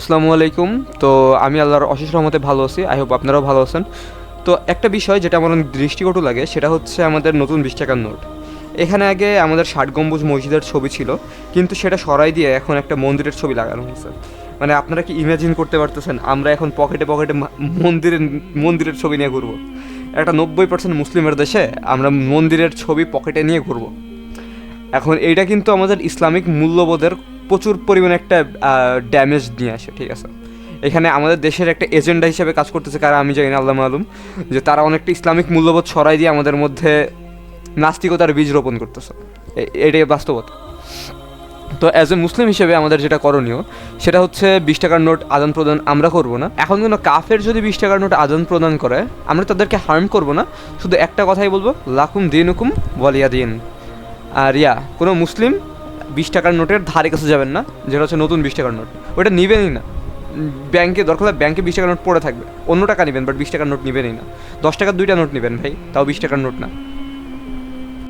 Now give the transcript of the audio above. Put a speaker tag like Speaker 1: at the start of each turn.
Speaker 1: আসসালামু আলাইকুম। তো আমি আল্লাহর অশেষ রহমতে ভালো আছি। আই হোপ আপনারাও ভালো আছেন। তো একটা বিষয় যেটা আমার অনেক দৃষ্টিকটু লাগে সেটা হচ্ছে আমাদের নতুন ২০ টাকার নোট। এখানে আগে আমাদের ৬০ গম্বুজ মসজিদের ছবি ছিল, কিন্তু সেটা সরাই দিয়ে এখন একটা মন্দিরের ছবি লাগানো হয়েছে। মানে আপনারা কি ইমাজিন করতে পারতেছেন আমরা এখন পকেটে পকেটে মন্দিরের ছবি নিয়ে ঘুরবো? একটা ৯০% মুসলিমের দেশে আমরা মন্দিরের ছবি পকেটে নিয়ে ঘুরবো। এখন এইটা কিন্তু আমাদের ইসলামিক মূল্যবোধের প্রচুর পরিমাণে একটা ড্যামেজ নিয়ে আসে, ঠিক আছে? এখানে আমাদের দেশের একটা এজেন্ডা হিসেবে কাজ করতেছে কারা আমি জানি না, আল্লাহ মালুম, যে তারা অনেকটা ইসলামিক মূল্যবোধ ছড়াই দিয়ে আমাদের মধ্যে নাস্তিকতার বীজ রোপণ করতেছে। এটাই বাস্তবতা। তো অ্যাজ এ মুসলিম হিসেবে আমাদের যেটা করণীয় সেটা হচ্ছে ২০ টাকার নোট আদান প্রদান আমরা করব না। এখন কোনো কাফের যদি ২০ টাকার নোট আদান প্রদান করে আমরা তাদেরকে হার্ম করব না, শুধু একটা কথাই বলবো, লাকুম দিন হুকুম ওয়ালিয়া দিন। আর কোনো মুসলিম ২০ টাকার নোটের ধারে কাছে যাবেন না, যেটা হচ্ছে নতুন ২০ টাকার নোট, ওটা নেবেনই না। ব্যাংকে দরকার হলে ব্যাংকে ২০ টাকার নোট পড়ে থাকবে, অন্য টাকা নেবেন, বাট ২০ টাকার নোট নেবেনই না। ১০ টাকার দুইটা নোট নেবেন ভাই, তাও ২০ টাকার নোট না।